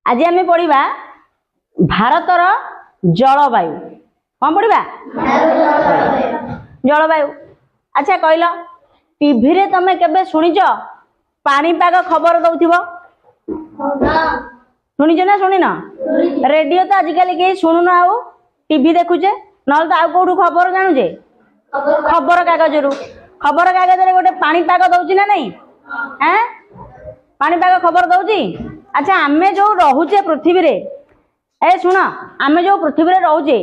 आज आम पढ़ा भारतर जलवायु कौन पढ़ा जलवायु। अच्छा कहल टीवी रे तमे केबे सुनिच पाणीपाग खबर दउथिबो शुणिच ना शुणिन रेडियो तो आजिकल कहीं शुणुन आउ टीवी देखुचे नल तो आउ कौटू खबर जानूचे खबर कागज रे गोटे पाणीपाग दउची ना नहीं हैं पाणीपाग खबर दउची। अच्छा आमे जो रहुचे पृथ्वी रे ए शुण आमे जो पृथ्वी रे रहुचे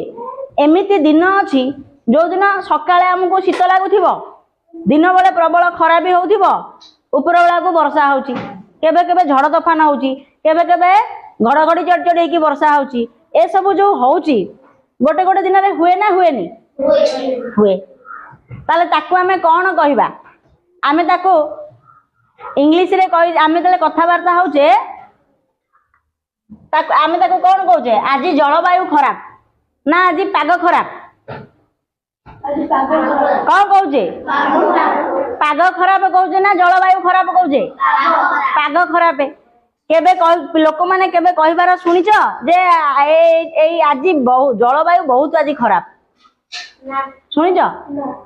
एमिति दिन अछि जो दिन सकाळे हमको शीत लागुथिबो दिन बेले प्रबल खरा भी होउथिबो ऊपर बेला को वर्षा होउची केबे केबे झड़ तोफान होउची केबे केबे घड़घड़ी चढ़चढ़ होकी वर्षा होउची ए सब जो होउची गोटे गोटे दिन रे हुए ना हुएनी हुए ताले ताकू आमे कोन कहिबा आमे ताकू इंग्लिश रे कहि आमे तले कथावार्ता होउचे ताकू आमे ताकू कोन कहउचे आज जलवायु खराब ना आज पाग खराब कौन कहउचे पाग खराब कहउचे ना जलवायु खराब कहउचे पाग खराब केबे लोक माने केबे कहिबार सुनिच जे ए आज जलवायु बहुत आज खराब सुनिच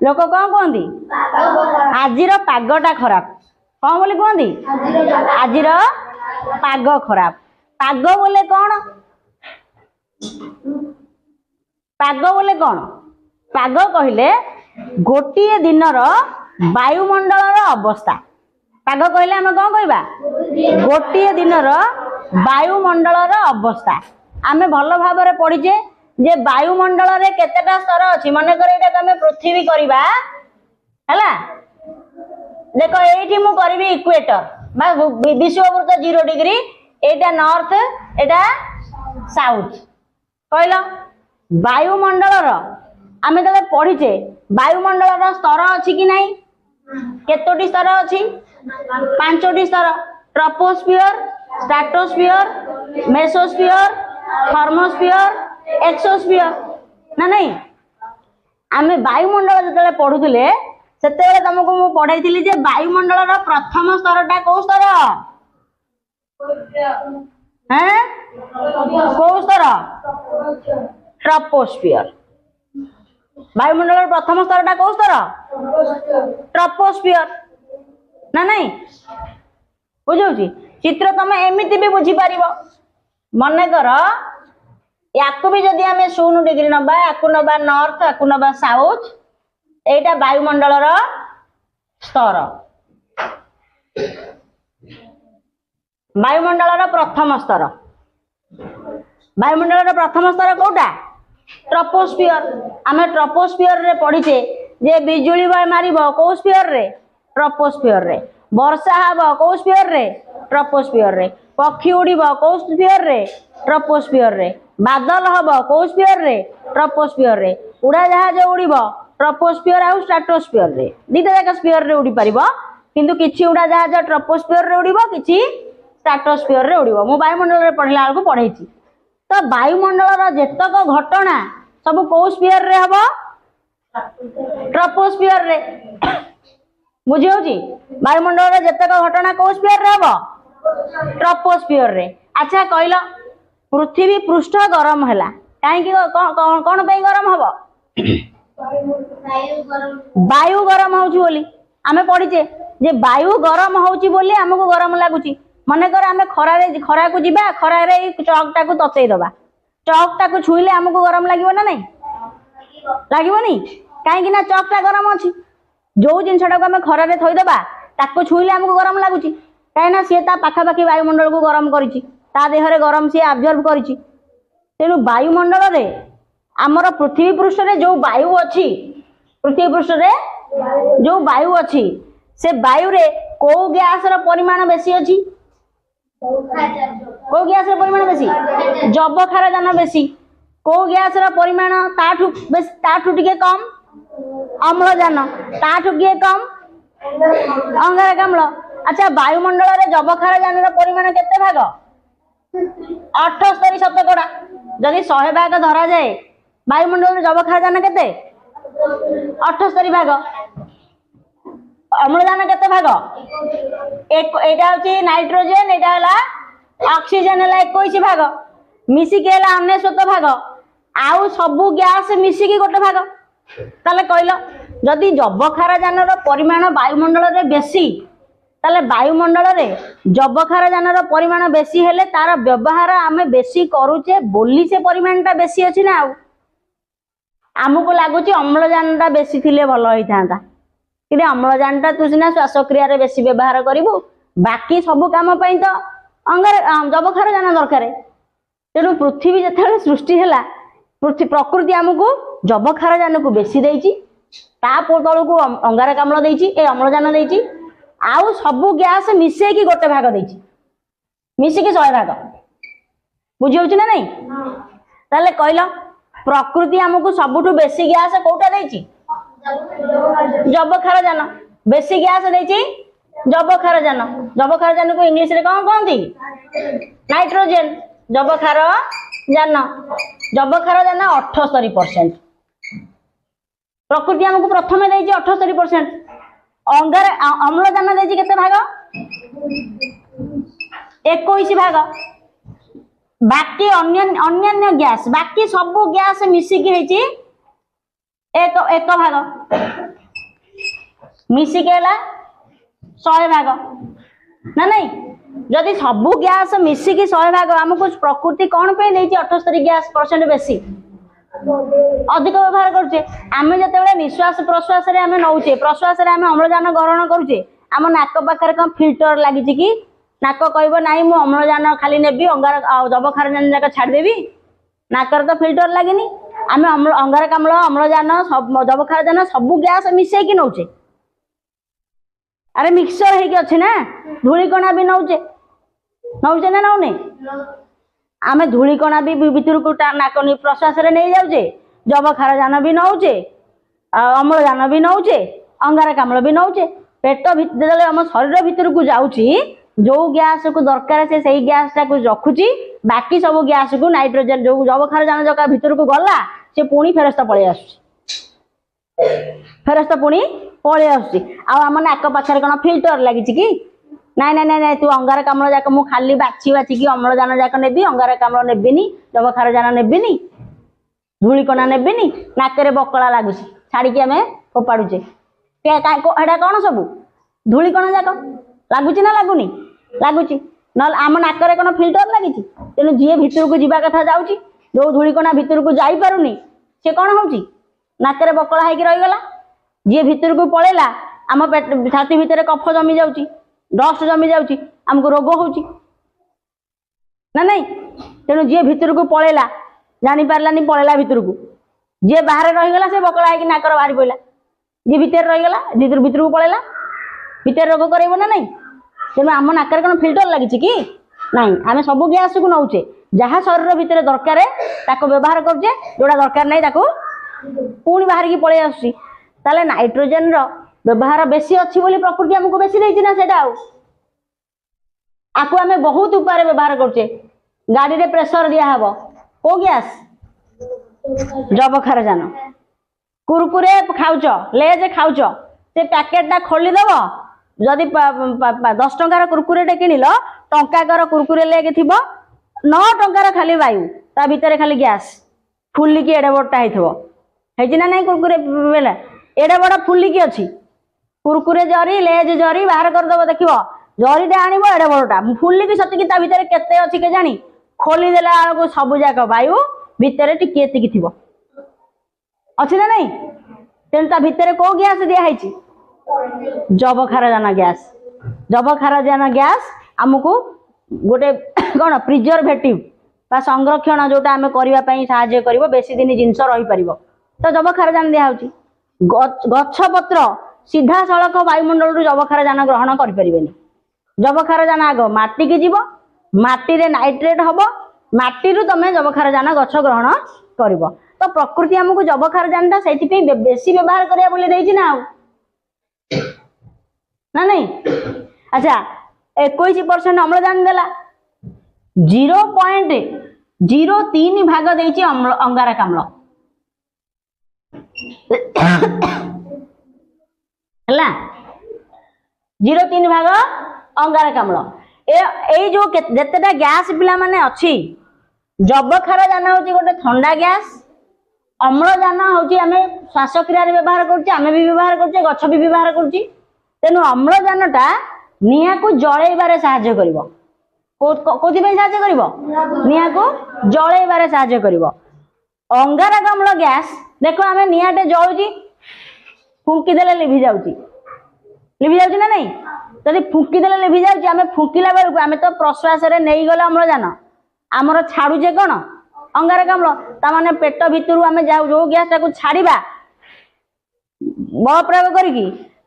लोक कौन कहंदी आजिर पागटा खराब कौन बोली कहंदी आजिर पाग खराब पाग बोले कौन पाग बोले कौन पाग कहले गोटिए दिनर वायुमंडलर अवस्था पाग कहले आम कौन कहबा गोटिए दिनर वायुमंडलर अवस्था आमे भल भाव रे पढ़िचे जे वायुमंडल रे केतेटा स्तर अछि माने करे एटा तमे पृथ्वी करबा हैला देखो एठी मु करबी इक्वेटर बा विषुववृत्त 0 डिग्री एटा नॉर्थ एटा साउथ कहलो वायुमंडलर आमे तबे पढ़िचे वायुमंडलर स्तर अछि कि नाही केतोटी स्तर अछि 5टी स्तर troposphere stratosphere mesosphere thermosphere exosphere ना नहीं आमे वायुमंडल जतले पढुथिले सेतेबेले तुमको मु पढाइथिली जे वायुमंडलर प्रथम स्तरटा को स्तर हैं को स्तर ट्रोपोस्फियर वायुमंडलर प्रथम स्तरटा को स्तर ट्रोपोस्फियर ना नहीं बुझौची चित्र तुम एमिति भी बुझी पारिबो मने कर याकू भी जदि आमे 0 डिग्री नबा याकू नबा नॉर्थ याकू नबा साउथ एटा वायुमंडलर स्तर वायुमंडलर प्रथम स्तर वायुमंडलर प्रथम स्तर कोटा ट्रोपोस्फियर आमे ट्रोपोस्फियर रे पढिचे जे बिजुली मारिबो को स्फियर रे ट्रोपोस्फियर रे वर्षा हबो को स्फियर रे ट्रोपोस्फियर रे पक्षी उड़ीबो को स्फियर रे ट्रोपोस्फियर रे बादल हबो को स्फियर रे ट्रोपोस्फियर रे उड़ा जहाज उड़ीबो ट्रोपोस्फियर आ स्ट्रेटोस्फियर रे दीटा जाक स्फियर रे उड़ी परिबो किंतु किछि उड़ा जहाज ट्रोपोस्फियर रे उड़ीबो किछि स्ट्रेटोस्फियर रे उड़ीबो मो वायुमंडल रे पढिला आलको पढैछि तो वायुमंडलर जेतक घटना सब को स्फियर रे हबो ट्रोपोस्फियर रे बुझी होची वायुमंडल रे जेतक घटना को स्फियर रे हबो ट्रोपोस्फियर रे। अच्छा कहलो पृथ्वी पृष्ठ गरम हैला काहे कि कोन पे गरम हबो वायु गरम होउची बोली आमे पढिचे जे वायु गरम होउची बोली हमको गरम लागुची मने कर आमे खरा को जिबा खरा रे चौकटा को ततई दबा चौकटा को छुईले हमको गरम लागिवो ना नहीं लागिवो नहीं काहे कि ना चौकटा गरम अछि जो जिनसटा को आमे खरा रे थई दबा ताको छुईले हमको गरम लागुची काहे ना से ता पाखा पाखी वायुमंडल को गरम करिछि ता देह रे गरम से अब्जॉर्ब करिछि तेनु वायुमंडल रे आमर पृथ्वी पृष्ठ रे जो वायु अछि पृथ्वी पृष्ठ रे जो वायु अछि से वायु रे को गैस रो परिमाण बेसी अछि को गैस रो परिमाण बेसी जबखारजान बेसी को गैस रो परिमाण ताठू टिके कम अम्लजान ताठू के कम अंगारकाम्ल। अच्छा वायुमंडल रे जबखारजान रो परिमाण केते भाग 78 शतकड़ा जदि 100 भाग धरा जाए वायुमंडल रे जबखारजान केते 78 भाग अम्लजान केते भाग एक एटा होची नाइट्रोजन एटा हला ऑक्सीजन है 21 भाग मिसिकी है 99 भाग आउ सबू गैस मिसिकी गोटे भाग ताले कहल जदि जबखारजान परिमाण वायुमंडल रे बेसी ताले वायुमंडल रे जबखारजान परिमाण बेसी हेले तार व्यवहार आमे बेसी करूचे बोली से परिमाणटा बेसी अछि ना आमको लगुच अम्लजानटा बेसी थिले भल होई थांता कि अम्लजानटा तू सिना श्वासक्रिया रे बेसी व्यवहार करिवु बाकी सब काम पई तो अंगार जबखारजान दरकार तेणु पृथ्वी जेतेबेले सृष्टि हैला प्रकृति आमको जबखारजान को बेसी देइची ता तळकू अंगारकाम्ल देइची ए अम्लजान देइची आउ सबु गैस मिसे की गोटे भाग देइची मिसे की 100 भाग बुझी होची ना नहीं ताले कहलो प्रकृति आमको सबुठु बेसी गैस कोटा देइची जबखारजान बेसी गैस देइची जबखारजान को इंग्लिश रे कौन कहती नाइट्रोजन जबखारजान 78% प्रकृति आमको प्रथम देइची 78% अंगार अम्लजान देइची केते भाग 21 भाग बाकी अन्य गैस बाकी सब गैस मिसिकी हेची एक भाग मिसिकी हैला 100 भाग ना नहीं जदि सबू गैस मिसिकी 100 भाग आमको प्रकृति कौन पे देइची 78 गैस परसेंट बेसी अधिक व्यवहार करुचे आमे जते निश्वास प्रश्वास रे आमे नौचे प्रश्वास रे आमे अम्लजान ग्रहण करुचे आम नाक पाखरे कौन फिल्टर लगी कि नाक कहब ना मु अम्लजान खाली नेबी अंगार जबखारजान जाक छाड़देवी नाकर तो फिल्टर लगेनी आम अंगारकाम्ल अम्लजान जबखारजान सबू गैस मिसेकी नौचे अरे मिक्सचर है अच्छे ना धूलिकणा भी नौचे ना नौने आमे धूलिकणा भी भीतर को नाक प्रश्वास रे नहीं जाऊे जबखारजान भी नौचे अम्लजान भी नौचे अंगारकाम्ल भी नौचे पेट भीतर आम शरीर भीतर को जाऊँगी जो गैस को दरकार से सही गैस टा को रखुची बाकी सब गैस को नाइट्रोजन जो जबखारजान जका भीतर को गला से पुणी फेरस्त पड़े फेरस्त पुणी पड़े आम नाक पाखे कौन फिल्टर लगी कि नाई नाई नाई तू अंगारकाम्ल जाक मु खाली बाछी बाछिकी अम्लजान जाक नेबी अंगारकाम्ल नेबिनी जबखारजान नेबिनी धूलिकणा नेबिनी नाकरे बकला लगुच छाड़ी आम फोपाड़ुचे एटा कौन सब धूलिकणा जाक लगुच ना लगुनि लगुच ना आम नाकरे कौन फिल्टर लगी तेणु जी भीतर को जावा कथा जाऊँगी जो धूलिकणा भीतर को जाई पारुनी से कौन होची नाकरे बकला होगी रहीगला जी भीतर को पड़ेला आम पेट छाती भितर कफ जमी जाऊँगी डस्ट जमी जाऊँगी आमको रोग होची ना नहीं तेणु जी भीतर को पड़ेला जानी पारलानी पड़ेला भीतर को जी बाहर रहीगला से बकला होगी नाकर बाहरी पड़ा जी भीतर रहीगला भीतर को पड़ेला भीतर रोग करेब ना नहीं तेणु आम नाकर कौन फिल्टर लगी कि नहीं आम सब गैस को नौचे जहाँ शरीर भितर दरकार ताको व्यवहार करुचे जोड़ा दरकार नहीं ताको पुणी बाहर की पड़े आसले नाइट्रोजन रो व्यवहार बेसी अच्छी बोली प्रकृति आमको बेसी देइछि ना सेटा आकु आमे बहुत उपाय व्यवहार करुचे गाड़ी रे प्रेशर दिया हबो को गैस जबखारजान कुरकुरे खाउच लेज खाउच से पैकेटा खोली दबो जदि 10 टंकार कुरकुरे किनिल टंकार कुरकुरे लेग थी 9 टंकार खाली वायु ता भीतर खाली गैस फुलिकी एडे बड़टा है ना नहीं कुरकुरे बेला एडे बड़ फुलिकी अच्छी कुरकुरे जरी लेज जरी बाहर करदेव देख जरीटा आनब एडे बड़टा फुलिकी सतिकी ता भीतर केते अच्छी के जानी खोलीदेला बेलू सब जाक वायु भितर टिके एतिकी थी अच्छी ना नहीं तेणु ता भीतर को गैस दिखाई जबखारजान गैस आमको गोटे कौन प्रिजर्वेटिव बा संरक्षण जोटा आम करने साहाय्य कर बेसी दिन जिनस रही पार तो जबखारजान दिखाई गछ पत्र सीधा सड़क वायुमंडल जबखारजान ग्रहण करें जबखारजान आग माटी की जीव माटी रे नाइट्रेट हम माटी तुम जबखारजान गछ ग्रहण कर तो प्रकृति आमको जबखारजान से बेसी व्यवहार करा ना नहीं अच्छा 21% अम्लजान देला 0.03 भाग देइछि अंगारकाम्ल हला 0.3 भाग अंगारकाम्ल एई जो जेतेटा गैस पिला माने अछि जबखारजान हूँ गोटे ठंडा गैस अम्लजान हूँ आम श्वासक्रिय व्यवहार करुचे आम भी व्यवहार करुचे गछ भी व्यवहार करुची तेणु अम्लजानटा निआ को जलैबारे साहाय्य करिवो कोथि पे साहाय्य करिवो निआ को जलैबारे साहाय्य करिवो अंगारकाम्ल गैस देखो आम निआटे जलुची फुंकी देले लिभि जाउची ना नहीं जदि फुंकी देले लिभि जाउची आम फुंकिला बेलକୁ आम तो प्रश्वास रे नहीं गले अम्लजान आमर छाड़ुचे कौन अंगारकाम्ल तामाने पेट भितरु आम जाऊ जो गैस टाको छाड़िबा बल प्रयोग करिकी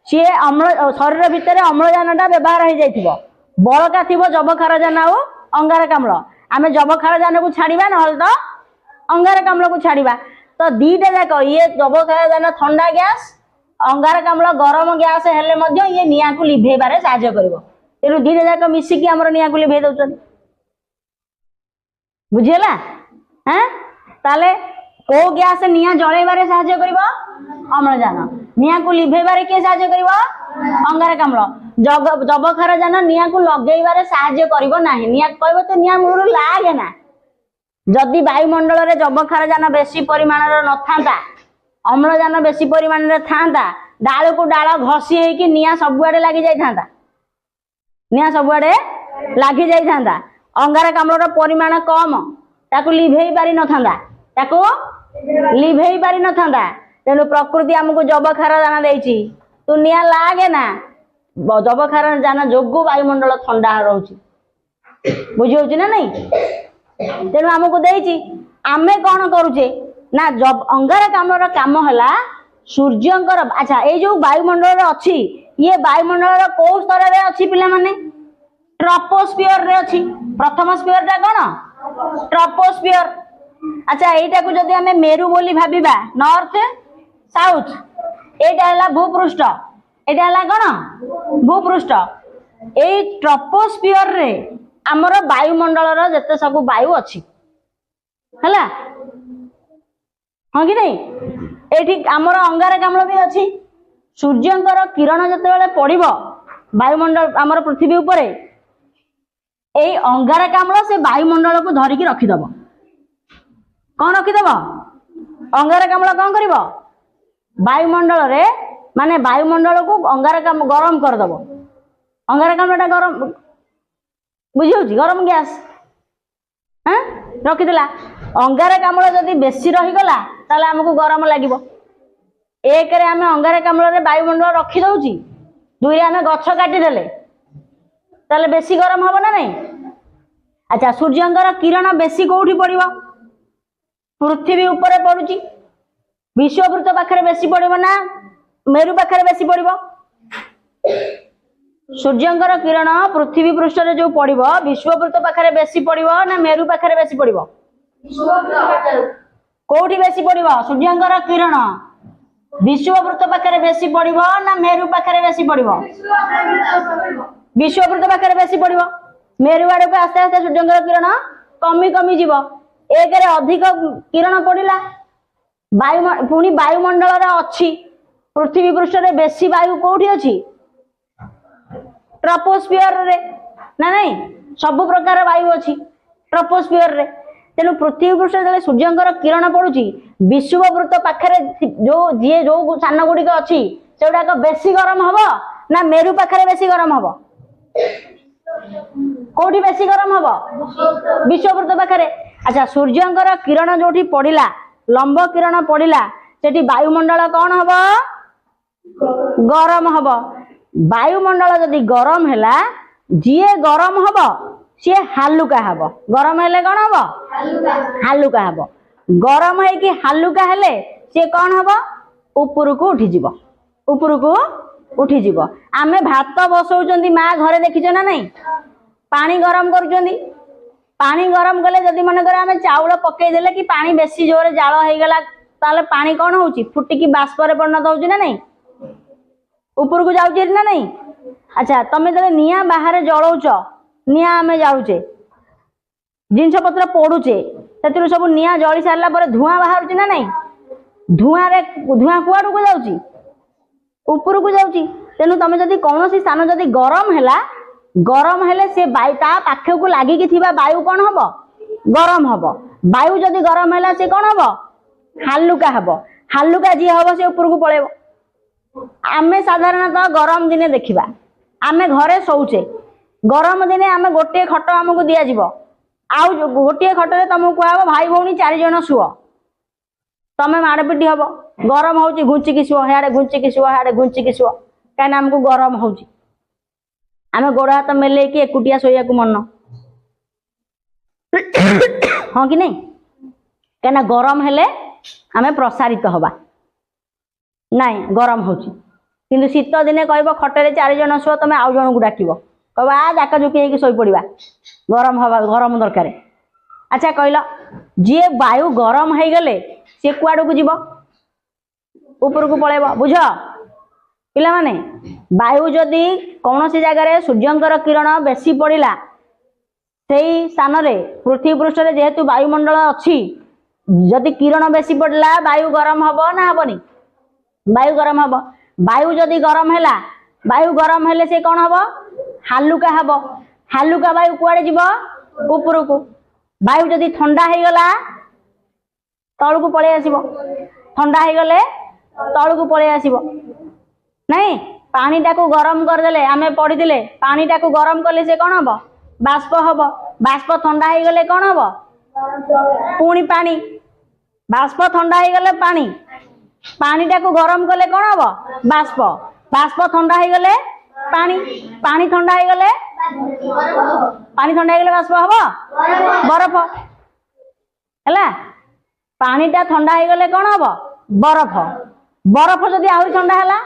सी अम्ल शरीर भितर अम्लजानटा व्यवहार हो जाइथिबो बलका थिबो जबखारजान और अंगारकाम्ल आम जबखारजान को छाड़िबा न तो अंगारकाम्ल को छाड़िबा तो दीटा जाक ये जबखारजान ठंडा गैस अंगारकाम्ल गरम गैस हेले मध्य ये निआ को लिभेबारे साहाय्य करिवो तेणु दीटा जाक मिसिकी हमर निआ को लिभे दउछन बुझिला हैं ताले को गैस निआ जळेबारे साहाय्य करिवो अम्लजान निआ को लिभेबारे के साहाय्य करिवो अंगारकाम्ल जबखारजान निआ को लगेबारे साहाय्य करिवो नाही निआ कहबो तो निआ मूळ लागे ना जदि वायुमंडल रे जबखारजान बेसी परिमाण रे नथांता अम्लजान बेसी परिमाण रे थांता डाल को डाल घसी हेकी निआ सबुआडे लागि जाई थांता निआ सबुआडे लागि जाई थांता अंगारकाम्ल रो परिमाण कम ताकू लिभेई पारि नथांता ताकू लिभेई पारि नथांता तेणु प्रकृति आमको जबखारजान देइछि तू निआ लागे ना जबखारजान जोगु वायुमंडल ठंडा रहउछि बुझियोछि ना नहीं तेणु आमको देइछि आमे कोन करूचे ना जब अंगारकाम्ल काम हला सूर्यंकर अच्छा ए जो वायुमंडल अच्छी ये वायुमंडल को स्तर रे अच्छी पिला माने ट्रोपोस्फियर रे अच्छी प्रथम स्फीयर टा कोन ट्रोपोस्फियर अच्छा एटा को जदि हमें मेरु बोली भाबिबा नॉर्थ साउथ एटा हला भूपृष्ठ एटा हला कोन भूपृष्ठ ए ट्रोपोस्फियर रे हमर वायुमंडल रो जते सब वायु अच्छी हला हाँ कि नहीं एठी आमर अंगारकाम्ल भी अच्छी सूर्यंकर किरण जते बेले पड़िबो वायुमंडल आमर पृथ्वी ऊपर ए अंगारकाम्ल से वायुमंडल को धरिकी रखिदब कौन रखिदब अंगारकाम्ल कौन करिवो वायुमंडल रे माने वायुमंडल को अंगारकाम्ल गरम करदब अंगारकाम्लटा गरम बुझियोछि गरम गैस हाँ रखिदेला अंगारकाम्ल जदि बेसी रहीगला ताले हमको गरम लागिबो एक रे आमे अंगारकाम्ल रे वायुमंडल रखी दउची दुई आमे गछ काटी देले ताले बेसी गरम हबो ना नहीं अच्छा सूर्यंकर किरण बेसी कोठी पड़िबो पृथ्वी ऊपर पड़ुची विश्ववृत्त पाखरे बेसी पड़िबो ना मेरु पाखरे बेसी पड़िबो सूर्यंकर किरण पृथ्वी पृष्ठ रे जो पड़िबो विश्ववृत्त पाखरे बेसी पड़िबो ना मेरु पाखरे बेसी पड़िबो कोठी बेसी पड़िबो सूर्यंकर किरण विश्ववृत्त पाखरे बेसी पड़िबो ना मेरु पाखरे बेसी पड़िबो विश्ववृत्त पाखरे बेसी पड़िबो मेरु आड़े को आस्ते आस्ते सूर्यंकर किरण कमी कमी जीवो एक रे अधिक किरण पड़िला वायु पुनी वायुमंडल रे अछि पृथ्वी पृष्ठ रे बेसी वायु कोठी अछि ट्रोपोस्फियर रे ना नहीं सब प्रकार वायु अछि ट्रोपोस्फियर रे तेणु पृथ्वी पृष्ठ जब सूर्यंकर किरण पड़ुची विश्ववृत्त पाखरे जो जी जो स्थान गुड़िक अच्छी से गुड़ाक बेसी गरम हम ना मेरु पाखरे बेसी गरम हम कोठी बेसी गरम हम विश्ववृत्त पाखरे अच्छा सूर्यंकर किरण जो पड़िला लंब किरण पड़िला सेठी वायुमंडल कौन हम गरम हम वायुमंडल जदि गरम हैला जीए गरम हम सी हालुका हब गरम हेले कौन हम हालुका हब गरम है कि हालुका हेले सी कौन हम ऊपर को उठी जीव ऊपर को उठी जीव आमे भात बसौचंदी माँ घरे देखिछ ना नहीं पानी गरम करुचंदी पानी गरम कले जदि मन करे आमे चाउल पकई देले कि पानी बेसी जोरे जाळ हो गला ताले पानी कौन होउची फुटिकी बाष्प रे परिणत होउची ना नहीं ऊपर को जाउची ना नहीं अच्छा तमे जले निया बाहर जळौच निया आमे जाउचे जिनस पत्र पड़ुचे से सब निया जली सारा पर धुआं बाहर ना नहीं धुआं रे धुआं कुआड़ को जाउची ऊपर को जाउची तेनु तमे जदि कौन सी स्थान जदि गरम हैला गरम हेले से वायु ता पाखे को लागिकी थिबा वायु कौन हब गरम हब वायु जदि गरम है से कौन हब हालुका हब हालुका जी हब से ऊपर को पड़ेब आमे साधारणतः गरम दिने देखिबा आमे घरे शोचे गरम दिने आमे गोटे खट आमको दिया जीव आउ गोटे खटरे तुमको कहब भाई भौणी 4 जण शुअ तमें माड़पिटी हब गरम होची घुंचिकी शुअ हेड़े घुंचिकी शुअ हेड़े घुंचिकी शुअ कहीं आमको गरम होची आमे गोड़ हाथ मेले कि एकुटिया शोया को मन हाँ कि नहीं कहीं गरम हेले आमे प्रसारित हवा नाई गरम होची किंतु शीत दिने कहब खटरे 4 जण शुअ तमें आउ जन को डाक कह आ जाक झुकी शोई पड़ा गरम हवा गरम दरकार अच्छा कहल जी वायु गरम हो गले सी कुआड़ को जीव ऊपर को पलैब बुझ पिला माने वायु जदि कौन सी जगार सूर्यंकर किरण बेसी पड़ा से स्थान पृथ्वी पृष्ठ जेहेतु वायुमंडल अच्छी जदि किरण बेसी पड़ा वायु गरम हम ना हेनी वायु गरम हम वायु जदि गरम है वायु गरम हेले से कौन हम हालुका हम हालुका वायु कुआड़े जीव ऊपर को वायु जदि ठंडा हो गला तल को पलि आसब ठंडा हो गले तल को पलि आसब नहीं पानीटा को गरम करदे आमे पढ़ी पानीटा को गरम कले से कौन हम बाष्प हम बाष्प ठंडा हो गले कौन हम पुणी पानी बाष्प ठंडा हो गले पानी पानीटा को गरम कले कौन हम बाष्प बाष्प ठंडा हो गले पानी पानी ठंडा हो गले पानी ठंडा हो गले बाष्प हम बरफ है पानीटा ठंडा हो गले कौन हम बरफ बरफ जदि आहरी ठंडा है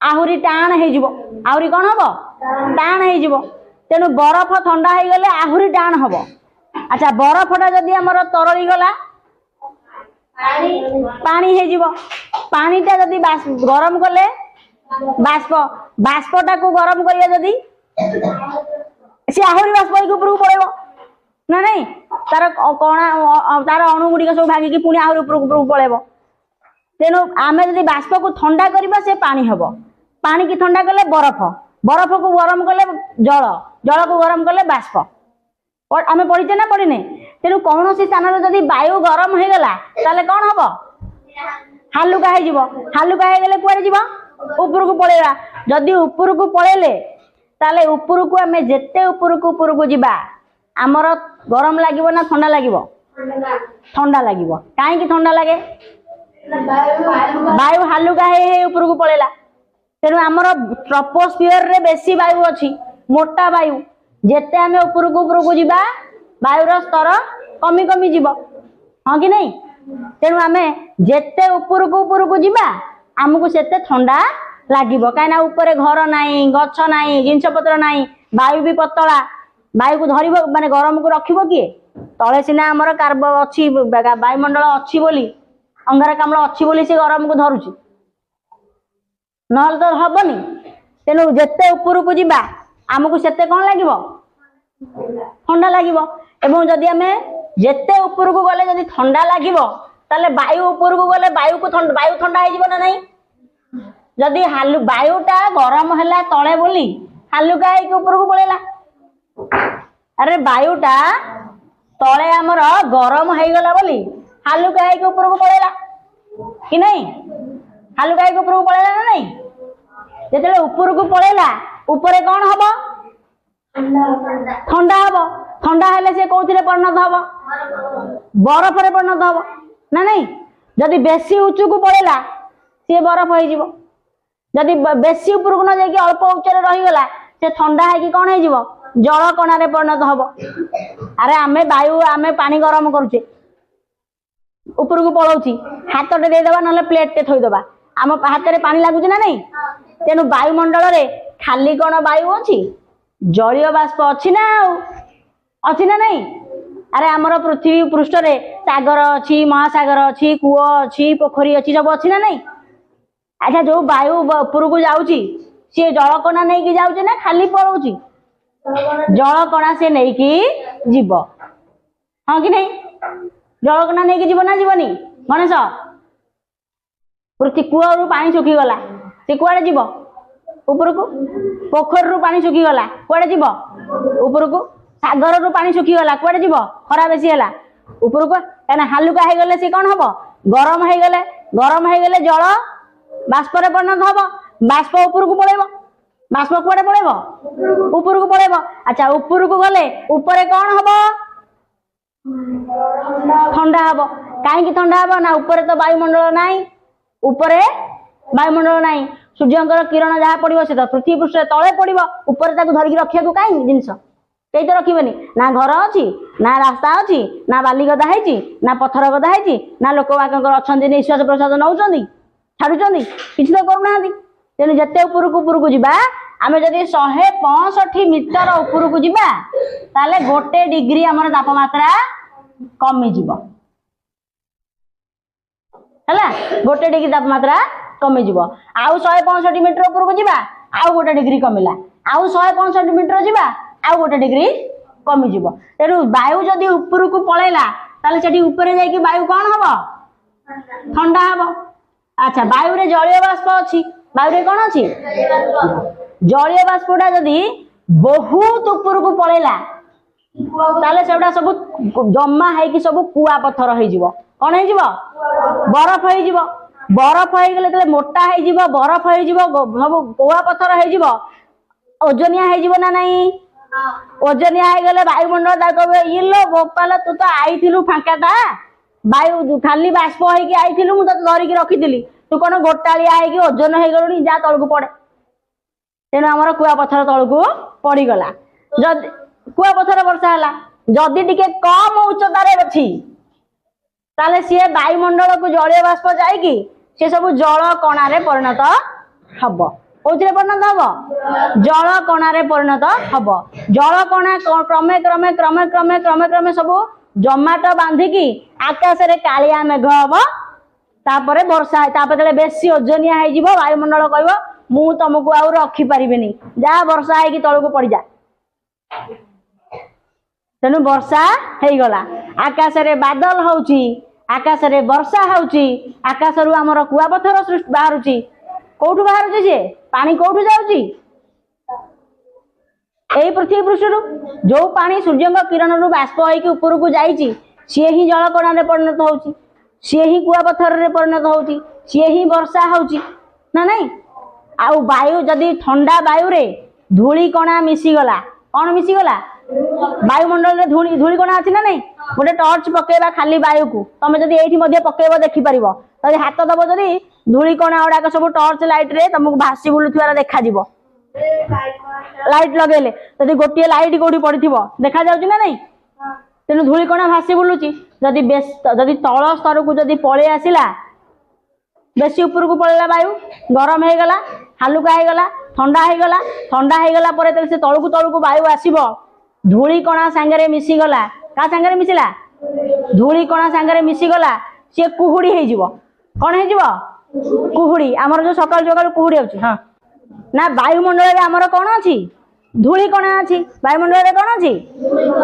आहरी टाण होहरी कौन हम टाण हो तेणु बरफ ठंडा हो गले आहरी टाण हम अच्छा बरफटा जदि आमर तरली गला पानी हो पानीटा जदि गरम कले बाष्प बाष्पटा को गरम करिया जदि सी आहरी बाष्प ऊपर को पड़ेब ना नहीं तार कणा तार अणु गुड़िक सब भागिकी पुणी आहरी ऊपर पड़ेब तेणु आमे जदि बाष्प को ठंडा करबा से पानी हम पानी की ठंडा कले बरफ बरफ को गरम कले जल जल को गरम कले बाष्प और आमे पढ़ीचे ना पढ़ीने तेणु कौन सी स्थान जदि वायु गरम हो गला ताले कौन हम हालुका हो हालुका हो गले कुआड़े जीव ऊपर को पलैबा जदि ऊपर को पलैले ताले ऊपर को आमे जेते ऊपर को जीवा आमर गरम लागिबो ना ठंडा लागिबो ठंडा लागिबो काहे कि ठंडा लागे वायु हालुका हे ऊपर को पलैला तेणु आमर ट्रोपोस्फियर रे बेसी वायु अच्छी मोटा वायु जेते आमे ऊपर को जीवा वायुर स्तर कमी कमी जीव हाँ कि नहीं तेणु आमे जेते ऊपर को जीवा आमको सेते ठंडा लागिबो काहे ना ऊपर घर नाही गछ नाही जिंस पत्र नाही वायु भी पतला वायु को धरिबो माने गरम को रखिबो किए तले सिना आमर कार्बन अच्छी वायुमंडल अच्छी बोली अंगारकाम्ल अच्छी बोली से गरम को धरुची नहले तो हबनी तेणु जेते ऊपर को जीवा आमको सेते कौन लागिबो ठंडा लागिबो एवं जदि आमे जेते ऊपर को गले जदि ठंडा लागिबो ताले वायु ऊपर को गले वायु ठंडा हो ना नहीं जदि वायुटा गरम है तले बोली हालुका ऊपर को पलैला अरे वायुटा तले आमर गरम हो गला बोली हालुका ऊपर को पलैला कि नहीं हालुका ऊपर को पलैला ना नहीं जेते ऊपर को पलैला ऊपर कौन हम ठंडा हम ठंडा हेले से कौथिरे परिणत हम बरफ रे परिणत हम ना नहीं जदि बेसी उच्च को पलैला सी बरफ हो जदि बेसी ऊपर को न जाकि अल्प उच्चरे रहीगला से ठंडा है कौन हो जल कणारे परिणत हम अरे आमे वायु आमे पानी गरम करुचे ऊपर को पलाउची हाथ देदेबा ना प्लेट टे थोईदेबा आम हाथ में पानी लगुच ना नहीं तेणु वायुमंडल रे खाली कौन वायु अच्छी जलीय बाष्प अच्छी ना अच्छी ना नहीं अरे आमर पृथ्वी पृष्ठ रे सागर अच्छी महासागर अच्छी कूଅ अच्छी पोखरी अच्छी सब अच्छी ना नहीं अच्छा जो वायु ऊपर को जाऊँगी सी जल कणा नहीं कि जाऊँगी ना खाली पलाउची जल कणा से नहीं कि जीव हाँ कि नहीं जल कणा नहीं कि जीव ना जीवनी गणेश पृथ्वी कूअ पानी सुखी गला सी कुआड़े जीव उपरकू पोखर पानी सुखी गला कुआडे जीव उपरकू सागर रु पानी सुखी गला कुआडे जीव खरा बेसी है उपरकू कहना हालुका हो गले सी कौन हम गरम हो गले जल बाष्प परिणत हम बाष्प उपरकू पड़ेब बाष्प कुआडे पड़ेब उपरकू पड़ेब अच्छा उपरकू गले ऊपर कौन हम ठंडा हम कहीं ठंडा हम ना ऊपर तो वायुमंडल नाई ऊपर वायुमंडल नाई सूर्यंकर किरण जहाँ पड़ो से तो पृथ्वी पृष्ठ तले पड़ो ऊपर धरिकी रखा कहीं जिनस कई तो रखिबेनी ना घर अच्छी ना रास्ता अच्छी ना बाली गदा है ना पत्थर गदा है ना लोक अच्छा निश्वास प्रश्वास नौ छाड़ुंट किसी तो करूना तेणु जिते उपरकू जावा आम जदि 165 मीटर उपरकू जावा ताले 1 डिग्री आम तापमात्रा कमिज है 1 डिग्री तापमात्रा कमिज आउ 165 मीटर उपरकू जावा आउ 1 डिग्री कमिला आउ 165 मीटर जावा आउ 1 डिग्री कमिज तेणु वायु जदि उपरकू पलैला ताले सेठी ऊपर जाइए वायु कौन हम ठंडा हम अच्छा वायु रे जलीय बाष्प अच्छी वायु रे कौन अच्छी जलीय बाष्पटा जदि बहुत उपरकू पलैला ताले सेटा सब जमा है कि सब कुआ पत्थर हो कौन हो बरफ हो बरफ हो गले मोटा हो बरफ हो सब कुआ पत्थर हो ओजनिया हो ना नहीं ओजनिया हो गले वायुमंडल कहे ये लो गोपाल तू तो आई फांकाटा वायु खाली बाष्प होगी आई मुझे धरिकी रखी तू कौन गोटालिया है ओजन हो गलुनी जा तलू पड़े तेणु आमर कुआ पत्थर तलू पड़गला जदि कुआ पत्थर वर्षा है जदि टिके कम उच्चतार अच्छी ताले सी वायुमंडल को जलीय बाष्प जाइकी सी सब जल कणारे परिणत हम कौन परिणत हम जल कणारे परिणत हम जल कणा क्रमे क्रमे क्रमे क्रमे क्रमे क्रमे सब जमाट बांधिकी आकाश रे कालिया मेघ हम तापरे वर्षा है बेसी ओजनिया हो वायुमंडल कह मु तुमको आउ रखी पारिबेनी जहाँ वर्षा है तलू पड़ जा तेणु वर्षा हो गला आकाश रे बादल होउची आकाश रे वर्षा होउची आकाश रु आमर कुआपथर सृष्टि बाहरुची कौटू बाहरुची जे पानी कौटू जाउची एई पृथ्वी पृष्ठ जो पानी सूर्य किरण रु बाष्प होइकी ऊपर को जाइची सी ही जल कणा रे परिणत होउची सी ही कुआपथर रे परिणत होउची सी ही वर्षा होउची ना नहीं आउ वायु जदि ठंडा वायु रे धूली कणा मिसी गला कौन मिसी गला वायुमंडल रे धूली कणा अच्छी ना नहीं गोटे टर्च पकेबा खाली वायु को तुम जदि एठी मध्ये पकेब देखि परिबो तदि हाथ दबो जदि धूली कणा गुड़ाक सब टर्च लाइट रे तुमको भासी बुलुथिबार देखा जिवो लाइट लगेले जदि गोटे लाइट कोठी पड़िथिबो देखा जाउची ना नहीं तेणु धूली कणा भासी बुलुची जदि तल स्तर को जदि पळे आसिला बेसी ऊपर को पळेला वायु गरम हो गला हालुका हो गला ठंडा हो गला परे से तलू वायु आसीबो धूली कणा सांगरे मिसी गला का सांगरे मिसिला धूली कणा सांगरे मिसी गला सी कुहुड़ी हो जिवो कौन हो जिवो कुहुड़ी आमर जो सकाल सकाल कुहुड़ी होची हां ना वायुमंडल रे आमर कौन अछि धूली कणा अछि वायुमंडल रे कौन अछि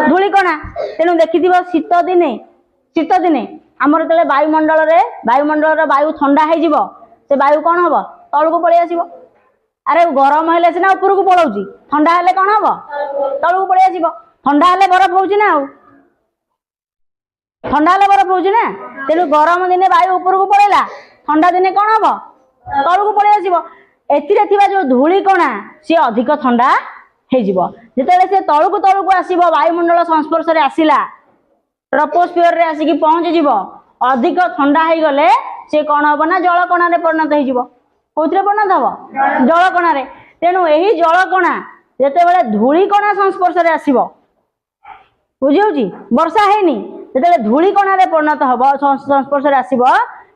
धूली कणा तेनु देखिथिबो शीत दिने आमर तले वायुमंडल रे वायु ठंडा हो जिवो से वायु कौन हबो तळ को पळि आसीबो अरे गरम हेले सिना ऊपर को पळौची ठंडा हेले कौन हबो तळ को पळि आसीबो ठंडा हेले बरफ होउची ना ठंडा हेले बरफ होउची ना तेनु गरम दिने वायु ऊपर को पळेला ठंडा दिने कौन हबो तळ को पळि आसीबो एथिरे थिबा जो धूली कणा से अधिक ठंडा हे जिवो जेतेले से तळ को आसीबो वायुमंडल संस्पर्श रे आसीला ट्रोपोस्फियर रे आसीकी पहुंच जिवो अधिक ठंडा हे गले से कौन हबो ना जल कणा रे परिणत हे जिवो कोथरे परिणत हबो जल कणा रे तेणु एही जल कणा जेतेबेले धूली कणा संस्पर्श रे आसीबो बुझी होची वर्षा हेनी जेतेबेले धूली कणा रे परिणत हबो संस्पर्श रे आसीबो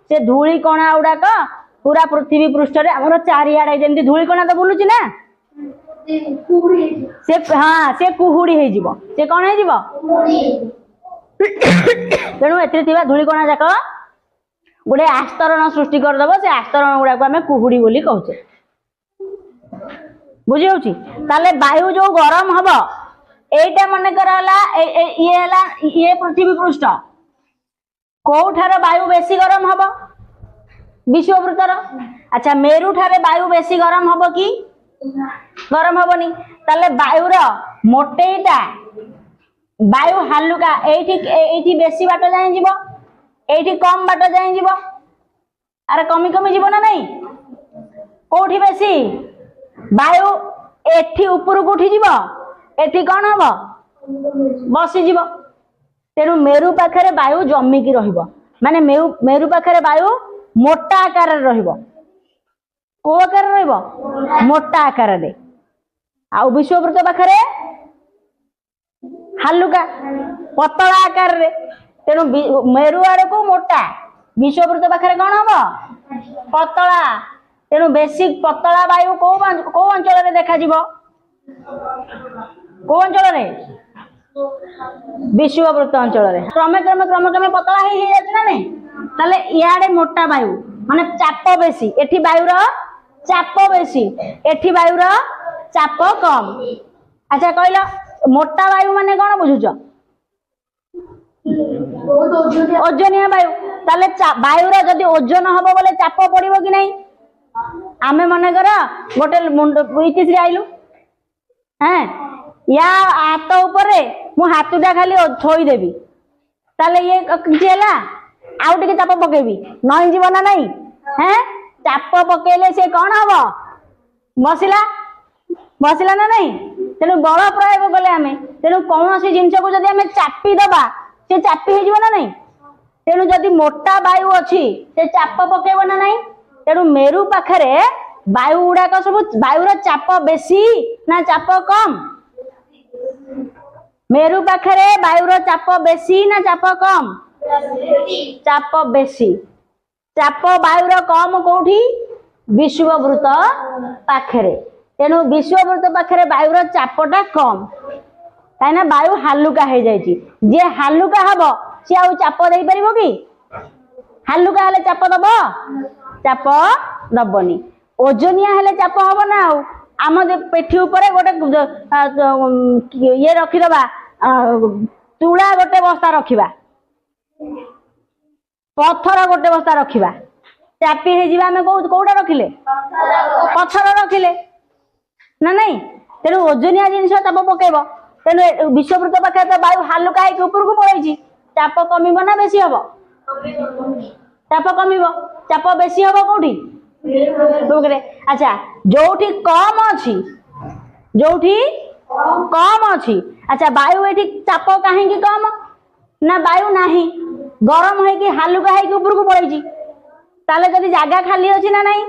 से धूली कणा उडाक पूरा पृथ्वी पृष्ठ रे हमर चारियाडे जेंति धूली कणा तो बुलुची ना से हाँ से कुहुड़ी हे जिवो से कौन हे जिवो तेणु एथिरे थिबा धूली कणा जाक गोटे आस्तरण सृष्टि करदेव से आस्तरण गुड़ा को आम कुहुड़ी बोली कहचे बुझी होची ताले वायु जो गरम हम एटा मन करला ये पृथ्वी पृष्ठ कोठार वायु बेसी गरम हम विश्ववृत्तर अच्छा मेरु ठारे वायु बेसी गरम हम कि गरम हेनी ताले वायुर मोटेटा वायु हालुका एठी बेसी बाट जाए जीव एठी कम बाट जाए जीव अरे कमी कमी जीव ना नहीं कोठी बेसी वायु एठी ऊपर को उठी जीव एठी कौन हम बसी जीव तेणु मेरु पाखरे वायु जमिकी रहिबो माने मेरु पाखरे वायु मोटा आकार रहिबो को आकार रहिबो मोटा आकार रे आ विश्ववृत्त पाखरे हालुका पतला आकार रे तेणु मेरु आड़ को मोटा विश्ववृत्त पाखरे कौन हम पतला तेणु बेसी पतला वायु को अंचल रे देखा जीवो को अंचल रे विश्ववृत्त अंचल रे क्रमे क्रमे क्रमे क्रमे पतला ही जाछ ना नहीं ताले इयाडे मोटा वायु माने चाप बेसी एठी वायुर चाप बेसी एठी वायुर चाप कम अच्छा कहला मोटा वायु माने कोन बुझुछ ओजनिया वायु ताले वायुर जदी ओजन हबो बोले चाप पड़िबो कि नहीं आमे मने कर गोटे मुंड इतिश्री आइलु हैं या हाथ उपरे मु हाथटा खाली थोई देबी ताले ये किछि हला आउ टिके चाप पकेबी नई जीवन ना नहीं हैं चाप पकेले से कौन हबो बसिला बसिला ना नहीं तेणु बल प्रयोग कले आमे तेणु कौन सी जिनस को जदि आमे चापी दबा से चापी हे जीव ना नहीं तेणु जदि मोटा वायु अछि से चाप पकेबो ना नहीं तेणु मेरु पाखरे वायु गुड़ाक सब वायुर चाप बेसी ना चाप कम मेरु पाखरे वायुर चाप बेसी ना चाप कम चाप बेसी चाप वायुर कम कोठी विश्ववृत्त पाखरे तेणु विश्ववृत्त पाखरे वायुर चापटा कम कहीं वायु हालुका हो जाए जे हालुका हम सी आउ चाप दे पार कि हालुका हेले चाप दब चाप दबनी ओजनिया हेले चाप हम ना आम पेठी उपरे गोटे ये रखिदबा तुला गोटे बस्ता रखिबा पत्थर गोटे बस्ता रखिबा चापी हे जिबा हमें कोउटा रखिले पत्थर रखिले ना नहीं तेणु ओजनिया जिनिस चाप पकेब तेणु विश्ववृत्त पाखे तो वायु हालुका है ऊपर को पड़े चाप कमिब ना बेसी हम चाप कमिब चाप बेसी हम कौटी अच्छा जोठी कम अच्छी जोठी कम अच्छी अच्छा वायु ये चाप कहीं कम ना वायु नाही गरम है कि हालुका है कि ऊपर को पड़े ताले जदि जगह खाली अच्छी ना नहीं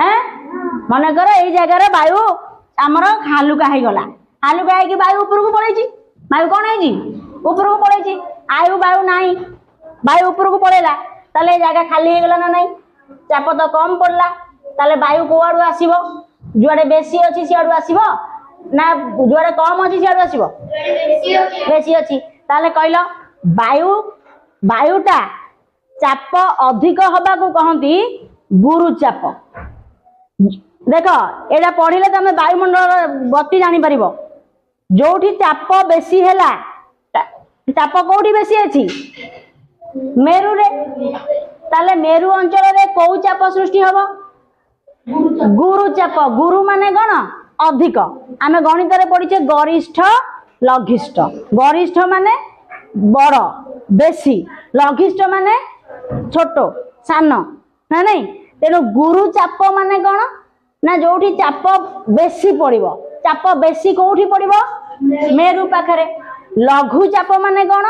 हैं मन कर ये जगार वायु आमर हालुका है गला हालुका है कि वायु ऊपर को पड़े वायु कौन है ऊपर को पड़े आयु वायु नाही वायु ऊपर को पड़ेला ताले जगह खाली है गला ना नहीं चाप तो कम पड़ला ताले वायु कोआडू आसीबो जुआडे बेसी अछि सियाडू आसीबो ना जुआडे कम अछि सियाडू आसीबो बेसी अछि ताले कहलो वायु वायुटा चाप अधिक हबा को कहंती गुरु चाप देख एटा पढ़िले तमे वायुमंडल गति जानि परिबो जोठी चाप बेसी हैला चाप कोठी बेसी अछि मेरु रे ताले मेरु अंचल रे को चाप सृष्टि हबो गुरु चाप गुरु माने गण अधिक आमे गणित रे पढिचे गरिष्ठ लघिष्ठ गरिष्ठ माने बड़ बेसी लघिष्ठ माने छोटो सान ना नहीं तेणु गुरु चाप माने कौन ना जोठी चाप बेसी पड़िबो चाप बेसी कोठी पड़िबो मेरु पाखरे लघु चाप माने कौन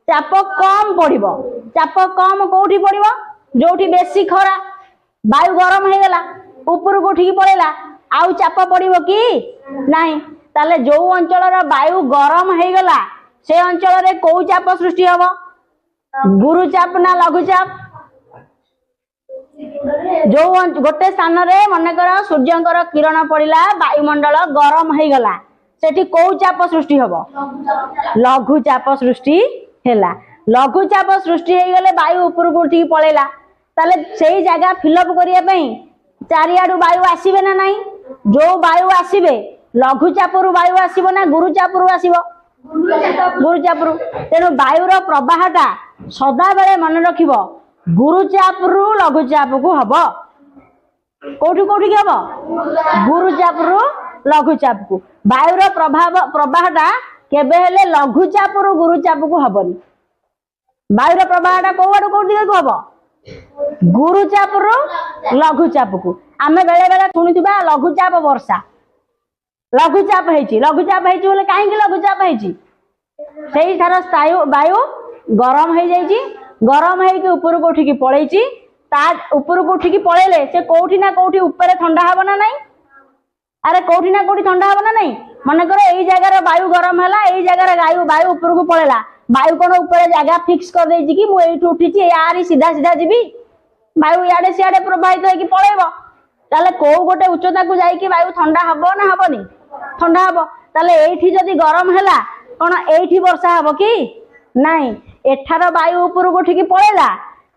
चाप कम पड़िबो चाप कम कोठी पड़िबो जोठी बेसी खरा वायु गरम हो गला ऊपर को उठी पड़ेला आउ चाप पड़िबो कि नहीं ताले जो अंचल वायु गरम हो गला से अंचल रे को चाप सृष्टि हबो गुरु चाप ना लघु चाप जो गोटे स्थान रे मन कर सूर्यंकर किरण पड़िला वायुमंडल गरम हो गला सेठी को चाप सृष्टि हबो लघु चाप सृष्टि हैला लघु चाप सृष्टि हो गले वायु ऊपर को उठी पळेला ताले सेही जगह फिलअप करिया पई चारियाडू वायु आसीबे ना नहीं जो वायु आसीबे लघु चापरु वायु आसीबो ना गुरु चापरु आसीबो गुरु चापरु तेणु वायुर प्रवाहटा सदा बेले मन रखिबो गुरु चापरु लघु चाप को हबो कोठी कोठी हम गुरुचाप रु लघुचाप को वायुर प्रवाहटा केबे हेले लघुचाप रु गुरुचाप को हबनी वायुर प्रवाहटा कोआडू कोठी हम गुरुचाप रु लघुचाप को आमे बेले बेले शुणुथिबा लघुचाप वर्षा लघुचाप हेची बोले काहे कि लघुचाप हेची सेही थार वायु गरम हो जाइए गरम होगी ऊपर को उठिकी पलैची ता ऊपर को उठिकी पलैले से कोठी ना कोठी ऊपर ठंडा हब ना नहीं अरे कोठी ना कोठी ठंडा हब ना नहीं मन कर यही जगार वायु गरम है यही जगार वायु ऊपर को पलैला वायु कौन ऊपर जगह फिक्स कर देछि कि मु एठू उठिची यार सीधा सीधा जीवी वायु इाड़े सियाड़े प्रवाहित होगी पलैब ताले को गोटे उच्चता को जाइए वायु ठंडा हब ना हबनी ठंडा हब ताले एठी जदी गरम हैला कौन एठी वर्षा हब कि नहीं एठार वायु ऊपर को उठिकी पलैला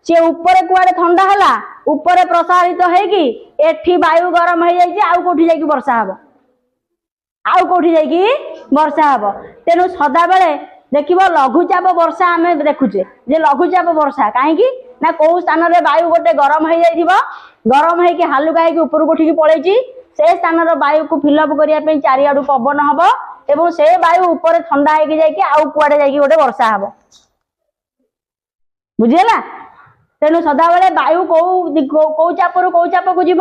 सी ऊपर कुआड़े ठंडा हैला ऊपर प्रसारित होगी एठी वायु गरम हो जाइए आउ कोठी जाइए वर्षा हब आउ कोठी जाइए वर्षा हब तेणु सदा बेले देखिबो लघुचाप वर्षा आमे देखुचे जे लघुचाप वर्षा काहेकि ना को स्थान रे वायु गोटे गरम हो जाइथिबो गरम होइके हालुका होइके ऊपर को उठिकी पलैची से स्थान रो वायु को फिलअप करिया पे चारियाडू पवन हबो एवं से वायु ऊपर ठंडा होइके जाइके आउ कुआडे जाइके गोटे वर्षा हबो बुझिला तेणु सदा बेले वायु को चाप को जीव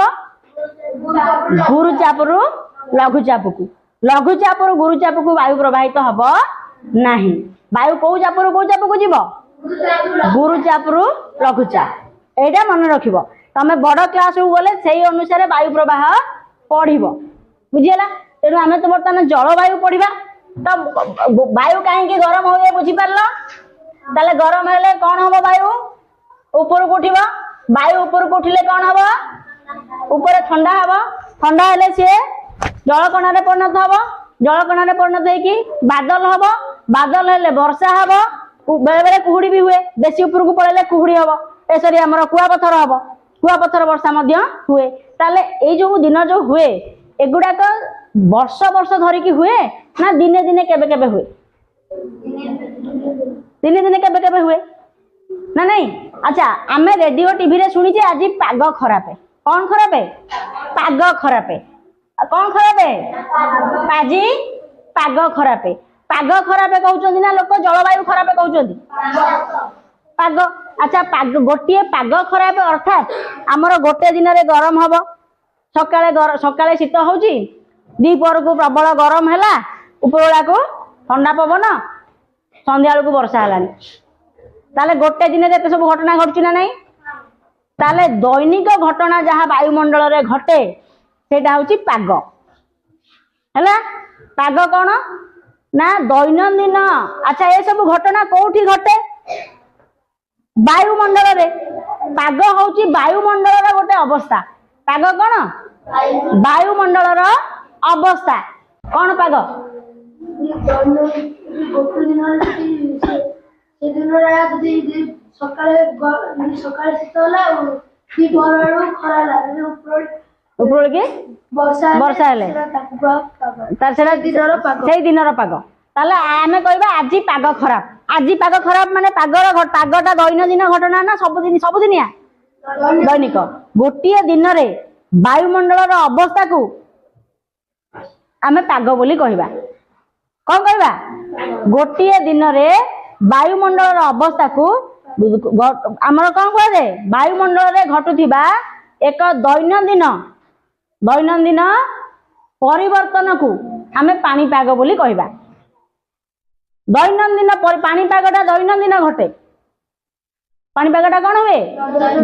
गुरुचाप रु लघुचाप रु गुरुचाप को वायु प्रवाहित हब नहीं वायु को चाप को जीव गुरुचाप रु लघुचाप एटा मन रखिबो तमे बड़ क्लास को गले सेही अनुसार वायु प्रवाह पढ़िबो बुझिला तेणु आमे तो बर्तमान जलवायु पढ़िबा तो वायु काहे गरम होए बुझी पारलो ताले गरम हेले कौन हम वायु ऊपर को उठिबा वायु ऊपर को उठिले कौन हम ऊपर ठंडा हेले सी जलकण रे परिणत हम जलकण रे परिणत होइकी बादल हम बादल हेले वर्षा हम बेले बेले कुहुड़ी भी हुए बेसी ऊपर को पड़े कुहुड़ी हम सॉरी हमर कुआपथर हम कुआपथर वर्षा मध्य हुए ताले ए जो दिन जो हुए एगुड़ाक वर्ष वर्ष धरिकी हुए ना दिने दिने केबे केबे हुए दिने दिने केबे केबे हुए ना नहीं अच्छा आमे रेडियो टीवी रे सुनी आज पाग खराब है कौन खराब है पाग खराब है कौन खराब है आज पाग खराब है कहउचंदी ना लोक जलवायु खराब कहउचंदी पाग अच्छा पाग गोटे पाग खराब अर्थात आमर गोटे दिन रे गरम हबो सकाळे शीत होउची दीपर को प्रबल गरम हैला उपरवेला को ठंडा पवन संध्या बेलू वर्षा है ताले गोटे दिन एत सब घटना घटुची ना नहीं ताले दैनिक घटना जहाँ वायुमंडल रे घटे सेटा होची पाग हैला पाग कौन ना दैनंदिन अच्छा ये सब घटना कोठी घटे वायुमंडल रे पाग होची वायुमंडल रे गोटे अवस्था पाग कौन वायुमंडल रो अवस्था कौन पाग वर्षा दिन पाग ताले आमे कहबा आज पाग खराब माने पागटा दैनंदिन घटना ना सबुदिनिया दैनिक गोटे दिन रे वायुमंडल रो अवस्था को आमे पाग बोली कहबा कौन कहबा गोटे दिन रे वायुमंडल अवस्था को आमर कौन कहे वायुमंडल रे घटुथिबा एक दैनंदिन परिवर्तन को आमे पाणीपाग बोली कहबा दैनंदिन पाणीपागटा दैनंदिन घटे पाणीपागटा कौन हुए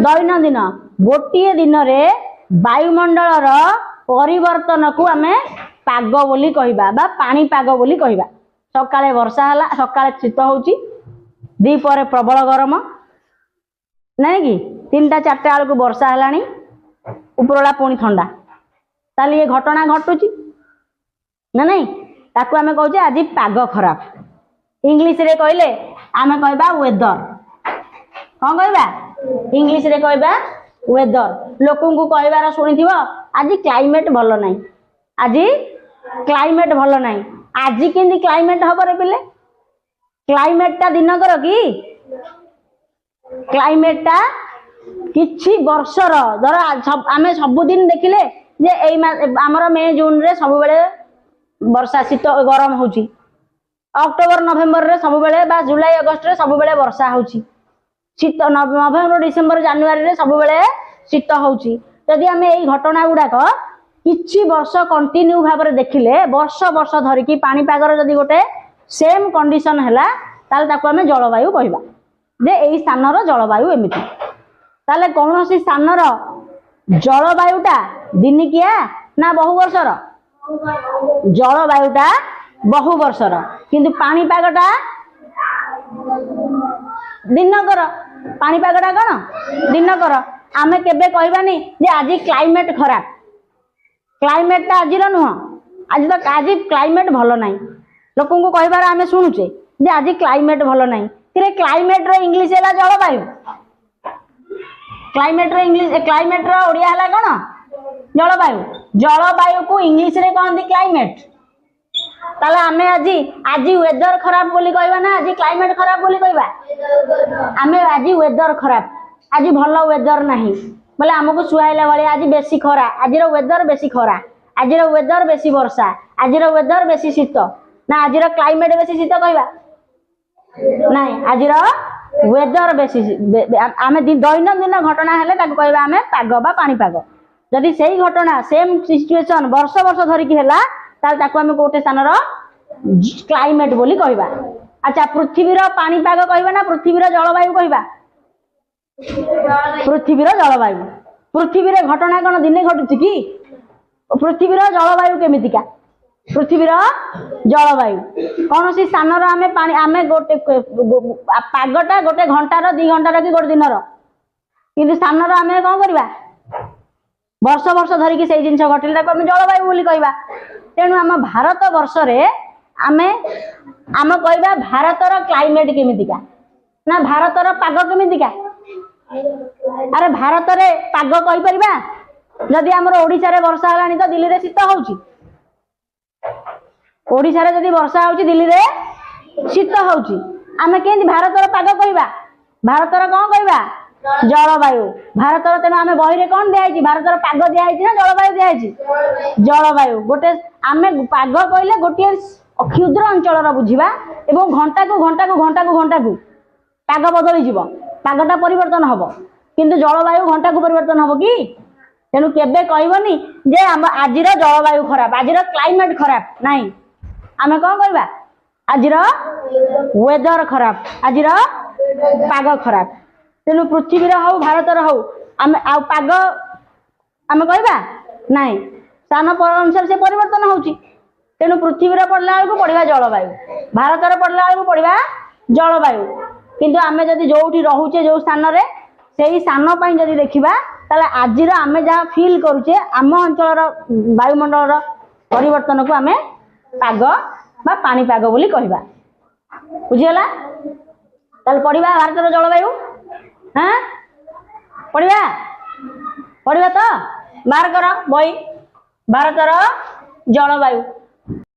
दैनंदिन गोटे दिन रे वायुमंडल परिवर्तन को आमे पाग बोली कहबा बा पाणीपाग बोली कहबा सकाळे वर्षा हला सकाळे शीत होउची दीपर प्रबल गरम नहीं कि 3टा 4टा बेलू वर्षा हलानी उपरला पुणी ठंडा ताले ये घटना घटुची ना नहीं ताकू आमे कहूचे आज पाग खराब इंग्लिश रे कहले आमे कहबा वेदर कौन कहबा इंग्लिश रे कहबा वेदर लोकन को कहबार सुनिथिबो आज क्लाइमेट भलो नहीं आज क्लाइमेट भलो नहीं आज केंदी क्लाइमेट हब रे पिले क्लाइमेट टा दिन कर कि क्लाइमेट टा किछि वर्षर धर आमे सबुदिन देखिले जे एई आमर मे जून रे सब बेले वर्षा शीत गरम होची अक्टोबर नवेम्बर रे सब बेले बा जुलाई अगस्त रे सब बेले वर्षा होची शीत नवेम्बर डिसेम्बर जानुआरी रे सब बेले शीत होची जदि आमे एई घटना गुडाक किछि वर्ष कंटिन्यू भाव में देखिले वर्ष वर्ष धरिकी पाणीपागर जदि गोटे सेम कंडीशन हैला ताले ताको आमे जलवायु कहबा जे एई स्थानर जलवायु एमिति ताले कौनसी स्थानर जलवायुटा दिनिकिया ना बहु वर्षर जलवायुटा बहु वर्षर किंतु पाणीपागटा दिनकर पाणीपागटा कौन दिनकर आमे केबे कहबानी जे आज क्लाइमेट खराब क्लाइमेट आज नुह आज तो आज क्लाइमेट भल ना लोक कहबार आम शुणुचे जे आज क्लाइमेट भल ना क्लाइमेट रो इंग्लिश है जलवायु क्लाइमेट रो इंग्लिश क्लाइमेट रो ओडिया है कौन जलवायु जलवायु को इंग्लिश रे कहते क्लाइमेट ताले आमे आज आज वेदर खराब बोली कहबा ना आज क्लाइमेट खराब बोली कहबा आमे आज वेदर खराब आज भल वेदर नहीं बोले आमको सुहाइला भाई आज बेसी खरा आज वेदर बेसी खरा आज वेदर बेसी वर्षा आज वेदर बेसी शीत ना आज क्लाइमेट बेसी शीत कहबा नहीं आज वेदर बेसी आम दैनंदिन घटना हेले ताको कहबा आमे पाग बा पाणीपाग जदि सेही घटना सेम सिचुएशन वर्ष वर्ष धरिकी हेला ताल ताको आमे कोटे स्थानर क्लाइमेट बोली कहबा अच्छा पृथ्वीर पाणीपाग कहबा ना पृथ्वीर जलवायु कहबा पृथ्वीर जलवायु पृथ्वी घटना कौन दिने घटुची कि पृथ्वीर जलवायु केमितिका पृथ्वीर जलवायु कौन सी स्थान आमे पानी आमे गोटे पागटा गोटे घंटार 2 घंटार कि गोटे दिनर किंतु स्थान आमे कौन करबा वर्ष वर्ष धरिकी से जिनस घटिल ताको आमे जलवायु बोली कहबा तेणु आम भारत वर्ष रे आमे आम कहबा भारतर क्लाइमेट केमितिका ना भारतर पाग केमितिका अरे भारत रे पाग कहि परिबा जदि हमर ओडिसा रे वर्षा हलानी तो दिल्ली रे शीत होउची ओडिसा रे जदि वर्षा होउची दिल्ली रे शीत होउची आमे केंति भारत रे पाग कहबा भारत रे कोन कहबा जलवायु भारत रे तेना आमे बही रे कोन दियाइची भारत रे पाग दियाइची ना जलवायु दियाइची जलवायु गोटे आमे पाग कहले गोटे क्षुद्र अंचल रा बुझिबा एवं घंटा को घंटा को घंटा को घंटा को पाग बदली जीव पागटा परिवर्तन हम किंतु जलवायु घंटा को परिवर्तन हम कि तेणु केबे कहबनी जे आज जलवायु खराब आज क्लाइमेट खराब नहीं आमे कौन कहबा आज वेदर खराब आज पाग खराब तेणु पृथ्वी हौ भारत हौ आमे आ पाग आमे कहबा नहीं स्थान अनुसार से परिवर्तन होउची तेणु पृथ्वी पड़ला बेलू पढ़ा जलवायु भारत पड़ला बेलू पढ़ा जलवायु किंतु आमे जदि जोठी रहुचे जो स्थान रे सेही स्थान पई जदि देखिबा ताले आजिर आमे जहाँ फील करूचे आम अंचल वायुमंडल परिवर्तन को आमे पाग बा पाणीपाग बोली कहबा बुझीगला ताले पढ़िबा भारतर जलवायु हाँ पढ़िबा पढ़िबा तो बाहर कर बही भारतर जलवायु